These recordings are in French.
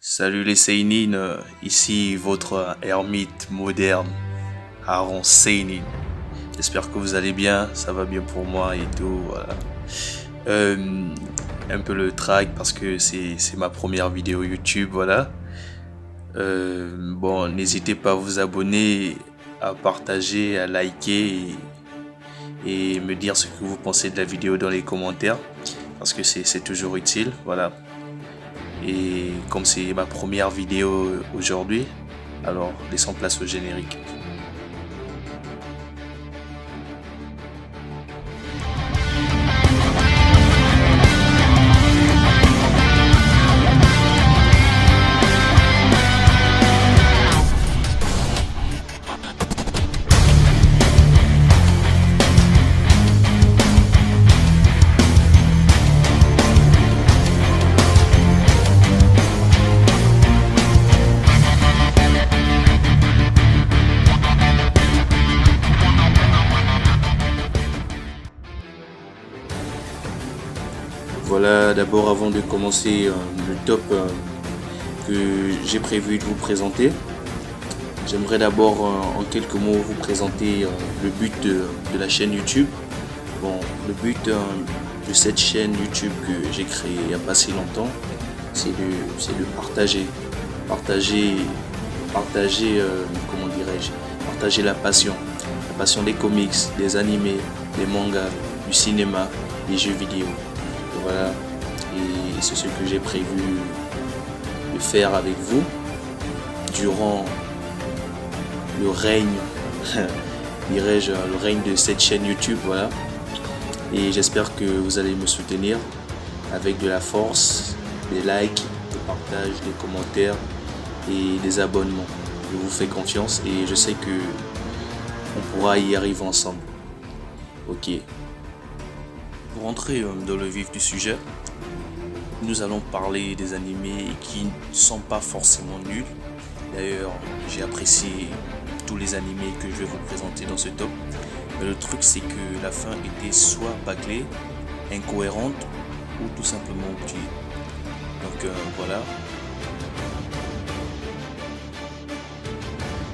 Salut les Seinin, ici votre ermite moderne, Aaron Seinin. J'espère que vous allez bien, ça va bien pour moi et tout. Voilà. Euh, un peu le track parce que c'est ma première vidéo YouTube, voilà. Bon, n'hésitez pas à vous abonner, à partager, à liker et me dire ce que vous pensez de la vidéo dans les commentaires parce que c'est toujours utile, voilà. Et comme c'est ma première vidéo aujourd'hui, alors laissons place au générique. Voilà, d'abord avant de commencer le top que j'ai prévu de vous présenter, j'aimerais d'abord en quelques mots vous présenter le but de la chaîne YouTube. Bon, le but de cette chaîne YouTube que j'ai créée il n'y a pas si longtemps, c'est de partager, comment dirais-je, partager la passion des comics, des animés, des mangas, du cinéma, des jeux vidéo. Voilà, et c'est ce que j'ai prévu de faire avec vous durant le règne, dirais-je, le règne de cette chaîne YouTube, voilà. Et j'espère que vous allez me soutenir avec de la force, des likes, des partages, des commentaires et des abonnements. Je vous fais confiance et je sais que on pourra y arriver ensemble. Ok. Pour entrer dans le vif du sujet, nous allons parler des animés qui ne sont pas forcément nuls. D'ailleurs, j'ai apprécié tous les animés que je vais vous présenter dans ce top. Mais le truc, c'est que la fin était soit bâclée, incohérente ou tout simplement oubliée. Donc voilà.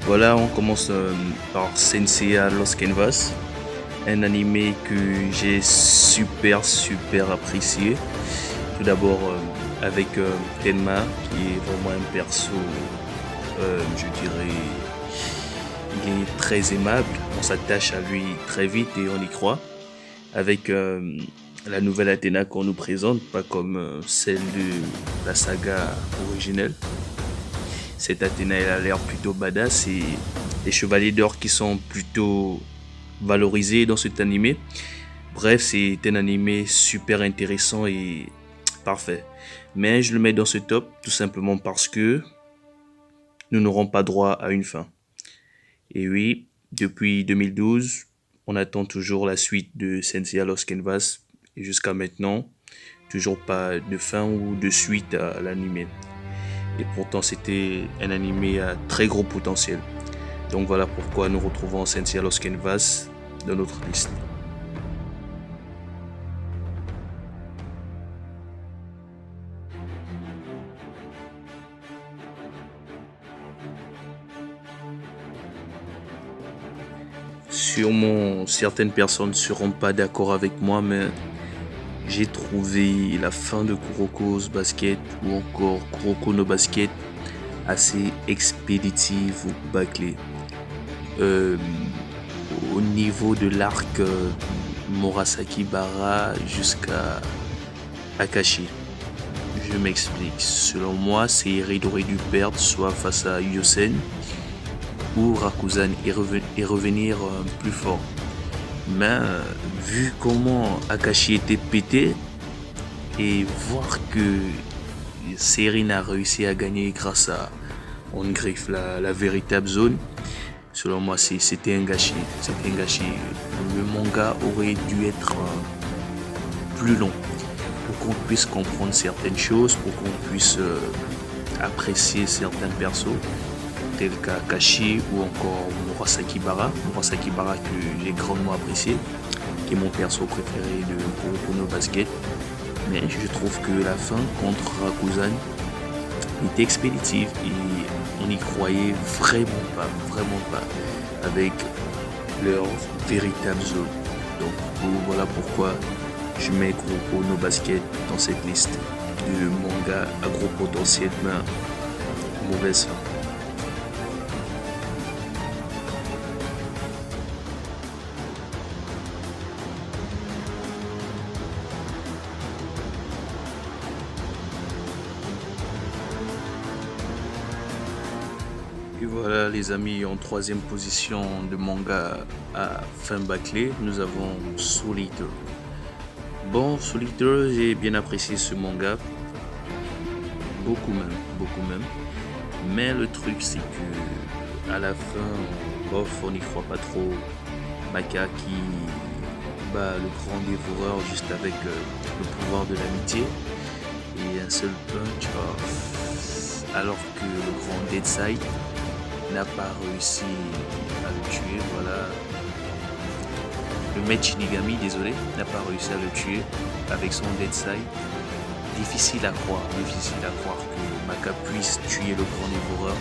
Voilà, on commence par Senseiya Lost Canvas. Un animé que j'ai super apprécié. Tout d'abord avec Tenma qui est vraiment un perso, je dirais, il est très aimable. On s'attache à lui très vite et on y croit. Avec la nouvelle Athéna qu'on nous présente, pas comme celle de la saga originelle. Cette Athéna, elle a l'air plutôt badass et les chevaliers d'or qui sont plutôt valorisé dans cet animé. Bref, c'est un animé super intéressant et parfait. Mais je le mets dans ce top tout simplement parce que nous n'aurons pas droit à une fin. Et oui, depuis 2012, on attend toujours la suite de Senseiya Lost Canvas et jusqu'à maintenant, toujours pas de fin ou de suite à l'animé. Et pourtant, c'était un animé à très gros potentiel. Donc voilà pourquoi nous retrouvons Senseiya Lost Canvas dans notre liste. Sûrement, certaines personnes ne seront pas d'accord avec moi, mais j'ai trouvé la fin de Kuroko's Basket ou encore Kuroko no Basket assez expéditive ou bâclée. Au niveau de l'arc Murasaki Bara jusqu'à Akashi. Je m'explique. Selon moi, Seiri aurait dû perdre soit face à Yosen ou Rakuzan et revenir plus fort. Mais vu comment Akashi était pété et voir que Seiri a réussi à gagner grâce à Ongriff, la véritable zone, selon moi, c'était un gâchis. C'était un gâchis. Le manga aurait dû être plus long pour qu'on puisse comprendre certaines choses, pour qu'on puisse apprécier certains persos, tels qu'Akashi ou encore Murasaki Bara. Murasaki Bara que j'ai grandement apprécié, qui est mon perso préféré de Kuroko no Basket. Mais je trouve que la fin contre Rakuzan était expéditive et on n'y croyait vraiment pas, avec leur véritable zone. Donc voilà pourquoi je mets Kuroko no Basket dans cette liste de mangas à gros potentiel mais mauvaise fin. Et voilà les amis, en troisième position de manga à fin bâclée, nous avons Soul Eater. Bon, Soul Eater, j'ai bien apprécié ce manga, beaucoup même. Mais le truc c'est que à la fin, bof, on n'y croit pas trop. Maka qui bat le grand dévoreur juste avec le pouvoir de l'amitié et un seul punch, alors que le grand Deadside n'a pas réussi à le tuer. Voilà, le maître Shinigami, désolé, n'a pas réussi à le tuer avec son Deadside. Difficile à croire que Maka puisse tuer le grand dévoreur,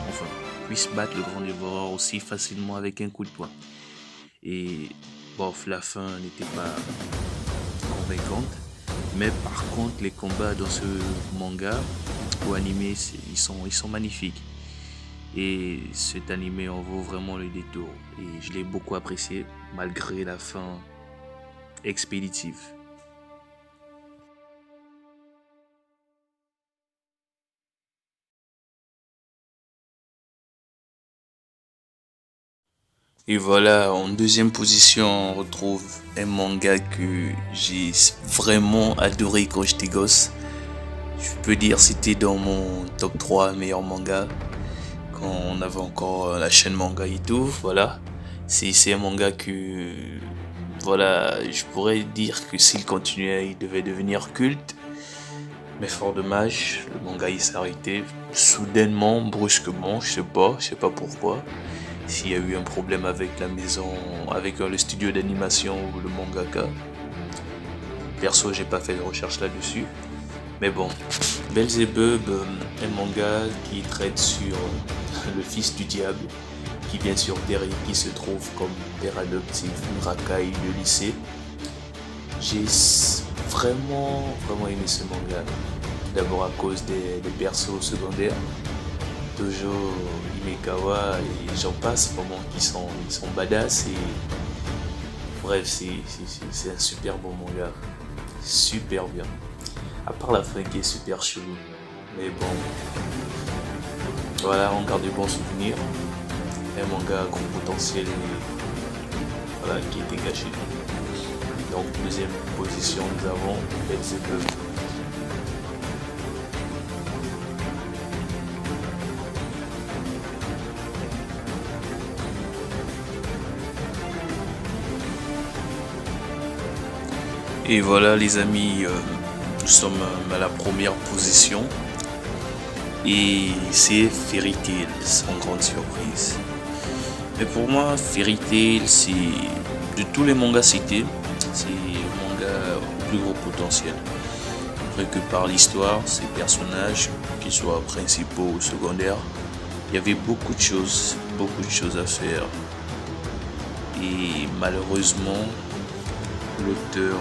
enfin puisse battre le grand dévoreur aussi facilement avec un coup de poing. Et bof, la fin n'était pas convaincante, mais par contre les combats dans ce manga ou animé, ils sont magnifiques. Et cet animé en vaut vraiment le détour. Et je l'ai beaucoup apprécié malgré la fin expéditive. Et voilà, en deuxième position, on retrouve un manga que j'ai vraiment adoré quand j'étais gosse. Je peux dire c'était dans mon top 3 meilleurs mangas quand on avait encore la chaîne manga et tout. Voilà, c'est un manga que, voilà, je pourrais dire que s'il continuait, il devait devenir culte. Mais fort dommage, le manga il s'est arrêté soudainement, brusquement, je sais pas pourquoi. S'il y a eu un problème avec la maison, avec le studio d'animation ou le mangaka. Perso, j'ai pas fait de recherche là-dessus. Mais bon, Belzebub, un manga qui traite sur le fils du diable qui vient sur Terre et qui se trouve comme père adoptif du racaille de lycée. J'ai vraiment aimé ce manga. D'abord à cause des persos secondaires. Tojo, Himekawa et j'en passe, vraiment qui sont badass et bref, c'est un super bon manga, super bien, à part la fin qui est super chelou, mais bon, voilà, on garde de bons souvenirs, un manga à gros potentiel et voilà, qui est dégagé. Donc deuxième position, nous avons Belzebub. Et voilà les amis, nous sommes à la première position et c'est Fairy Tail, sans grande surprise. Mais pour moi, Fairy Tail, c'est de tous les mangas cités, c'est le manga au plus gros potentiel. Après que par l'histoire, ses personnages, qu'ils soient principaux ou secondaires, il y avait beaucoup de choses à faire. Et malheureusement, l'auteur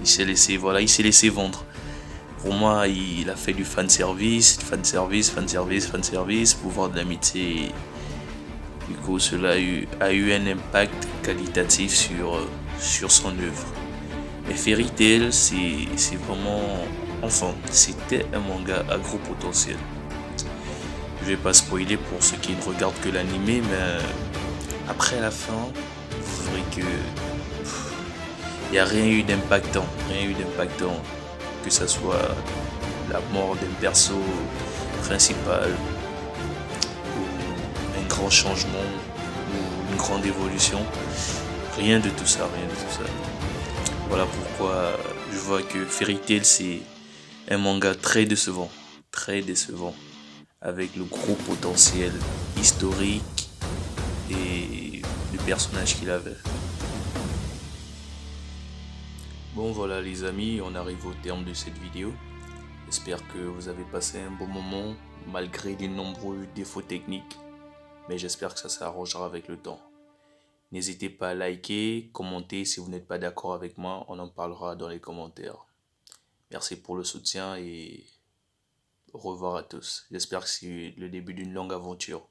il s'est laissé vendre. Pour moi, il a fait du fanservice, pouvoir de l'amitié. Du coup, cela a eu un impact qualitatif sur son œuvre. Mais Fairy Tail, c'est vraiment, enfin, c'était un manga à gros potentiel. Je vais pas spoiler pour ceux qui ne regardent que l'animé, mais après la fin, vous verrez que il n'y a rien eu d'impactant, que ce soit la mort d'un perso principal, ou un grand changement, ou une grande évolution. Rien de tout ça. Voilà pourquoi je vois que Fairy Tail c'est un manga très décevant, avec le gros potentiel historique et du personnage qu'il avait. Bon voilà les amis, on arrive au terme de cette vidéo. J'espère que vous avez passé un bon moment malgré les nombreux défauts techniques, mais j'espère que ça s'arrangera avec le temps. N'hésitez pas à liker, commenter si vous n'êtes pas d'accord avec moi, on en parlera dans les commentaires. Merci pour le soutien et au revoir à tous. J'espère que c'est le début d'une longue aventure.